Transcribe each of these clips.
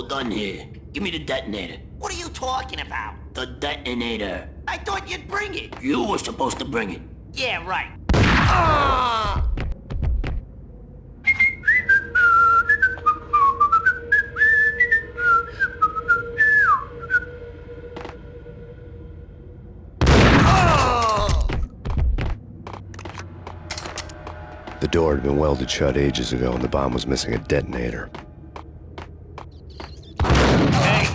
done here. Give me the detonator. What are you talking about? The detonator. I thought you'd bring it. You were supposed to bring it. Yeah, right. Ah! The door had been welded shut ages ago and the bomb was missing a detonator. Hey!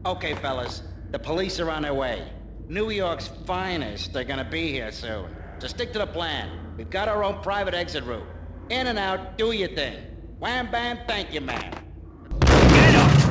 Okay, fellas. The police are on their way. New York's finest are gonna be here soon. So stick to the plan. We've got our own private exit route. In and out, do your thing. Wham bam, thank you, man. Get up!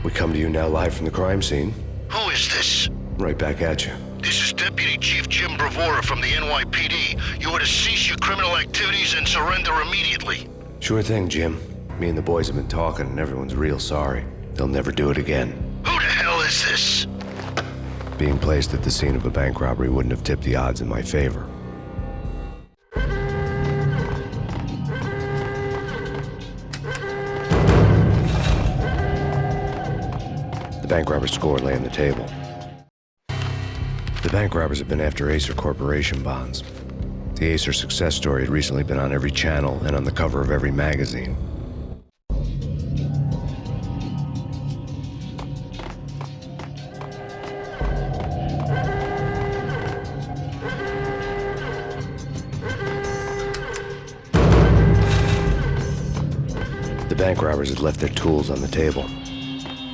We come to you now live from the crime scene. Who is this? Right back at you. This is Deputy Chief Jim Bravura from the NYPD. You are to cease your criminal activities and surrender immediately. Sure thing, Jim. Me and the boys have been talking and everyone's real sorry. They'll never do it again. Who the hell is this? Being placed at the scene of a bank robbery wouldn't have tipped the odds in my favor. The bank robber's score lay on the table. The bank robbers have been after Acer Corporation bonds. The Acer success story had recently been on every channel and on the cover of every magazine. The bank robbers had left their tools on the table.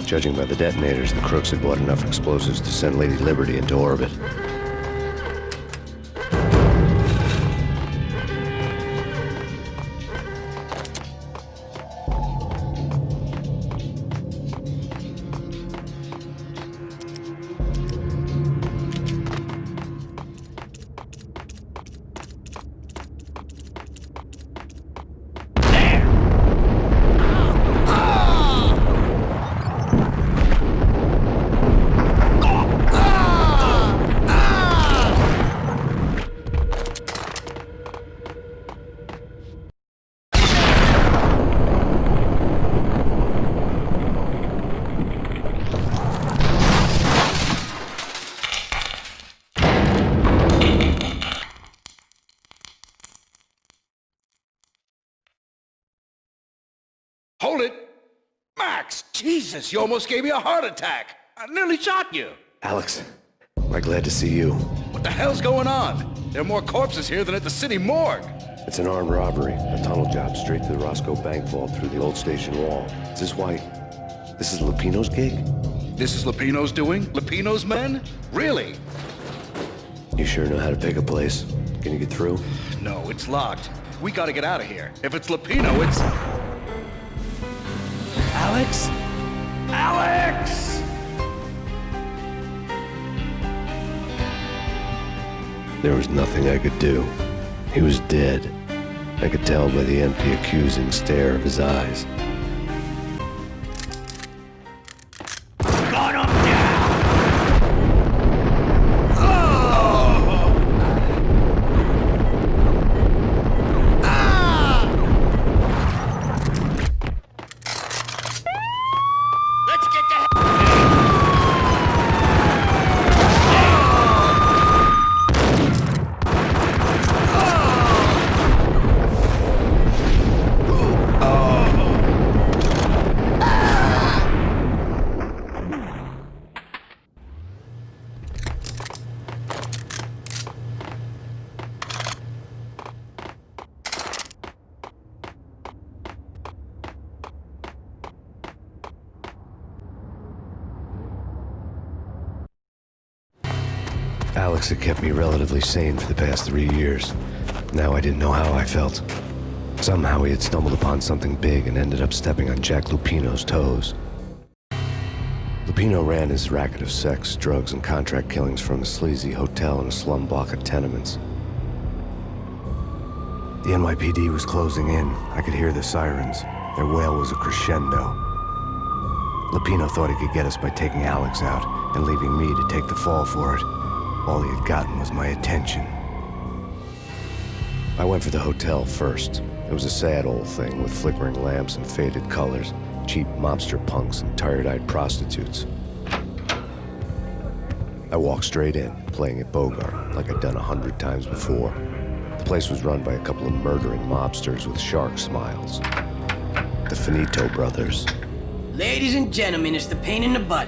Judging by the detonators, the crooks had bought enough explosives to send Lady Liberty into orbit. Hold it! Max! Jesus, you almost gave me a heart attack! I nearly shot you! Alex, we're glad to see you. What the hell's going on? There are more corpses here than at the city morgue! It's an armed robbery, a tunnel job straight to the Roscoe Bank vault through the old station wall. Is this why... this is Lupino's gig? This is Lupino's doing? Lupino's men? Really? You sure know how to pick a place. Can you get through? No, it's locked. We gotta get out of here. If it's Lupino, it's... Alex? Alex! There was nothing I could do. He was dead. I could tell by the empty, accusing stare of his eyes. Gun him down! Let's get the Oh! Alex had kept me relatively sane for the past 3 years. Now I didn't know how I felt. Somehow he had stumbled upon something big and ended up stepping on Jack Lupino's toes. Lupino ran his racket of sex, drugs, and contract killings from a sleazy hotel in a slum block of tenements. The NYPD was closing in. I could hear the sirens. Their wail was a crescendo. Lupino thought he could get us by taking Alex out and leaving me to take the fall for it. All he had gotten was my attention. I went for the hotel first. It was a sad old thing with flickering lamps and faded colors, cheap mobster punks and tired-eyed prostitutes. I walked straight in, playing at Bogart, like I'd done 100 times before. The place was run by a couple of murdering mobsters with shark smiles. The Finito brothers. Ladies and gentlemen, it's the Payne in the butt.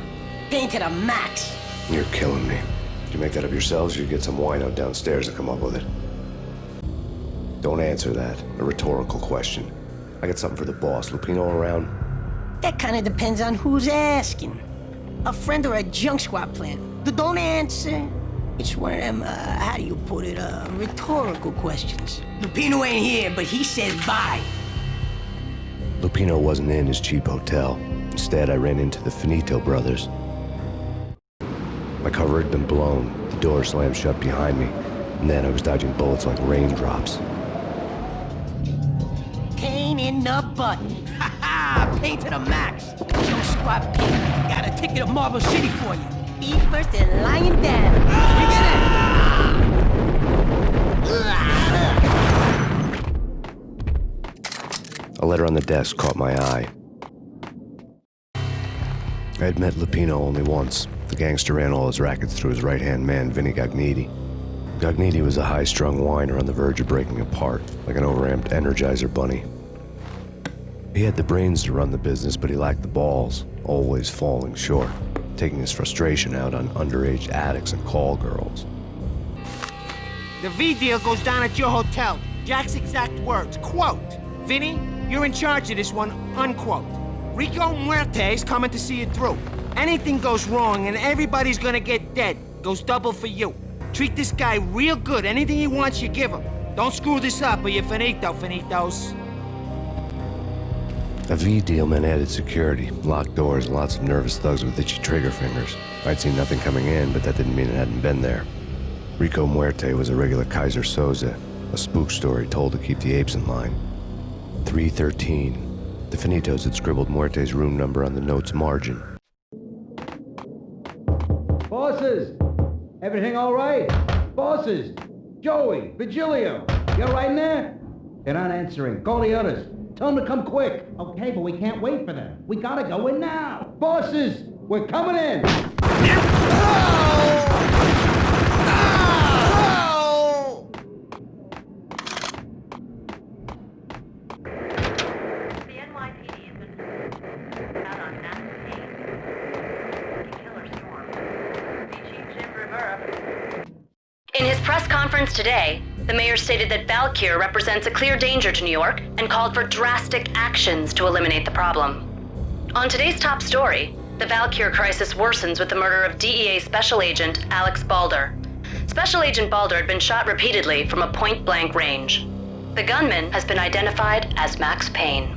Payne to the max. You're killing me. Did you make that up yourselves, or you get some wino downstairs to come up with it? Don't answer that. A rhetorical question. I got something for the boss. Lupino around? That kind of depends on who's asking. A friend or a junk squad plan. Don't answer. It's one of them, how do you put it, rhetorical questions. Lupino ain't here, but he says bye. Lupino wasn't in his cheap hotel. Instead, I ran into the Finito brothers. My cover had been blown. The door slammed shut behind me. And then I was dodging bullets like raindrops. Pain in the butt. Ha ha! Payne to the max. Junk squad Payne. Got a ticket to Marble City for you. Be first and lying down. A letter on the desk caught my eye. I had met Lupino only once. The gangster ran all his rackets through his right-hand man, Vinny Gognitti. Gognitti was a high-strung whiner on the verge of breaking apart, like an overamped Energizer bunny. He had the brains to run the business, but he lacked the balls, always falling short, taking his frustration out on underage addicts and call girls. The V deal goes down at your hotel. Jack's exact words, quote, "Vinny, you're in charge of this one," unquote. Rico Muerte's coming to see it through. Anything goes wrong and everybody's gonna get dead, goes double for you. Treat this guy real good. Anything he wants, you give him. Don't screw this up or you're finito, finitos. A V deal meant added security, locked doors, and lots of nervous thugs with itchy trigger fingers. I'd seen nothing coming in, but that didn't mean it hadn't been there. Rico Muerte was a regular Kaiser Soze, a spook story told to keep the apes in line. 313. The Finitos had scribbled Muerte's room number on the note's margin. Bosses! Everything all right? Bosses! Joey! Vigilio! You all right in there? They're not answering. Call the others. Tell them to come quick. Okay, but we can't wait for them. We gotta go in now. Bosses! We're coming in! The NYPD has been out on Max Payne. Killer storm. The Chief Jim Rivera. In his press conference today, the mayor stated that Valkyr represents a clear danger to New York and called for drastic actions to eliminate the problem. On today's top story, the Valkyr crisis worsens with the murder of DEA Special Agent Alex Balder. Special Agent Balder had been shot repeatedly from a point-blank range. The gunman has been identified as Max Payne.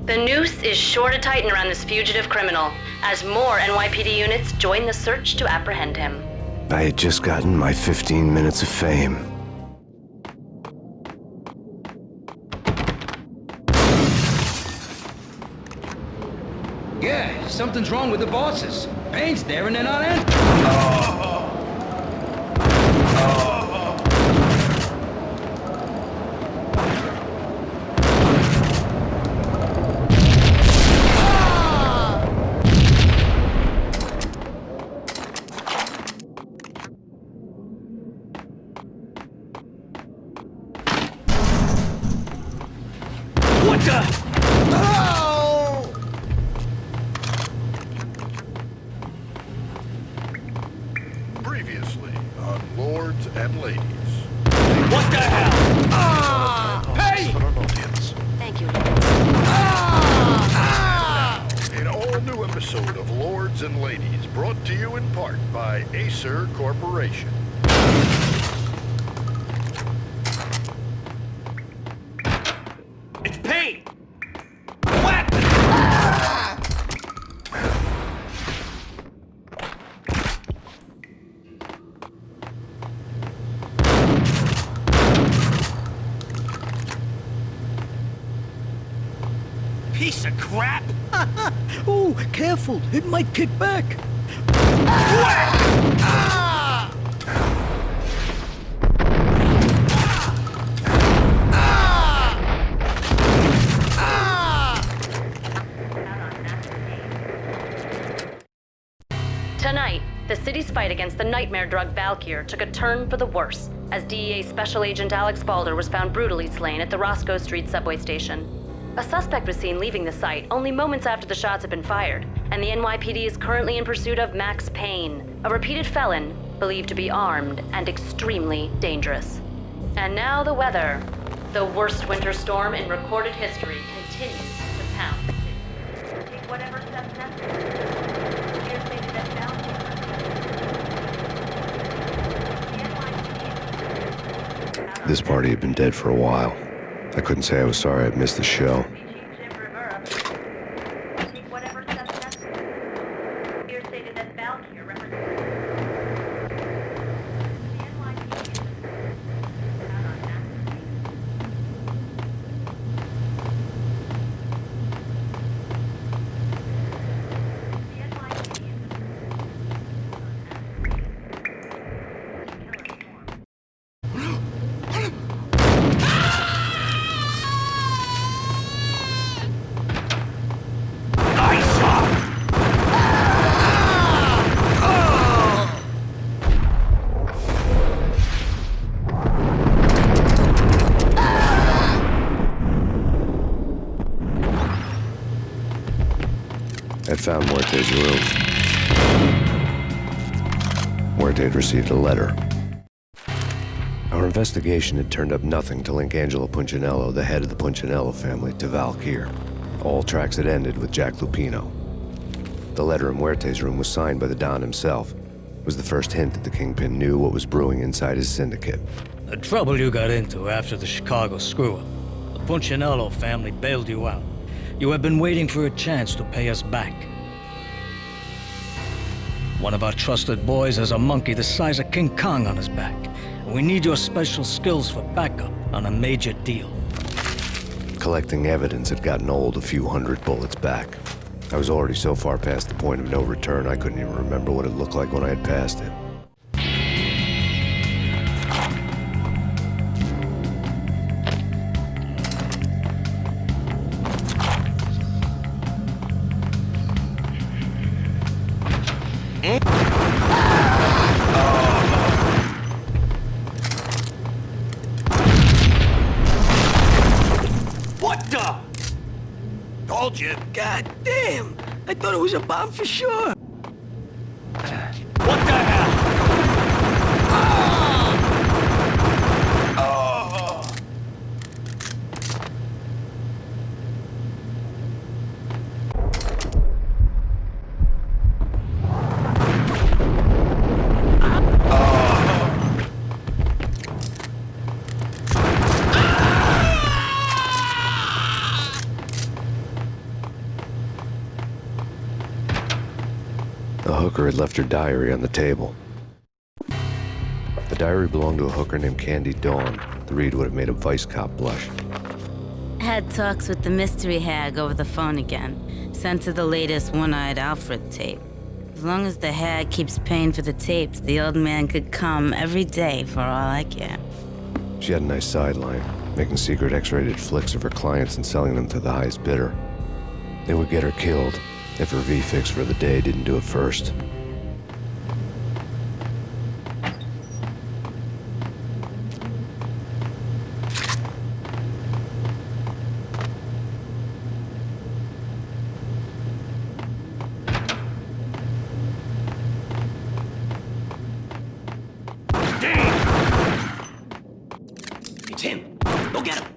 The noose is sure to tighten around this fugitive criminal as more NYPD units join the search to apprehend him. I had just gotten my 15 minutes of fame. Yeah, something's wrong with the bosses. Payne's there and they're not in. What the? Previously on Lords and Ladies. What the hell? Hey! For an audience. Thank you. An all-new episode of Lords and Ladies, brought to you in part by Acer Corporation. piece of crap! Ooh, careful. It might kick back. Tonight, the city's fight against the nightmare drug Valkyr took a turn for the worse as DEA Special Agent Alex Balder was found brutally slain at the Roscoe Street subway station. A suspect was seen leaving the site only moments after the shots had been fired, and the NYPD is currently in pursuit of Max Payne, a repeated felon believed to be armed and extremely dangerous. And now the weather. The worst winter storm in recorded history continues to pound the city. Take whatever steps necessary. Here's maybe that down. This party had been dead for a while. I couldn't say I was sorry I'd missed the show. Take whatever steps necessary. Here stated that Valkyr represents the NYPD. Out on that. The NYPD I'd found Muerte's room. Muerte had received a letter. Our investigation had turned up nothing to link Angelo Punchinello, the head of the Punchinello family, to Valkyr. All tracks had ended with Jack Lupino. The letter in Muerte's room was signed by the Don himself. It was the first hint that the Kingpin knew what was brewing inside his syndicate. The trouble you got into after the Chicago screw-up. The Punchinello family bailed you out. You have been waiting for a chance to pay us back. One of our trusted boys has a monkey the size of King Kong on his back. We need your special skills for backup on a major deal. Collecting evidence had gotten old a few hundred bullets back. I was already so far past the point of no return, I couldn't even remember what it looked like when I had passed it. What the? Told you. God damn! I thought it was a bomb for sure. What the hell? The hooker had left her diary on the table. The diary belonged to a hooker named Candy Dawn. The read would have made a vice cop blush. Had talks with the mystery hag over the phone again. Sent her the latest One-Eyed Alfred tape. As long as the hag keeps paying for the tapes, the old man could come every day for all I care. She had a nice sideline, making secret X-rated flicks of her clients and selling them to the highest bidder. They would get her killed if her V-fix for the day didn't do it first. It's him. Go get him.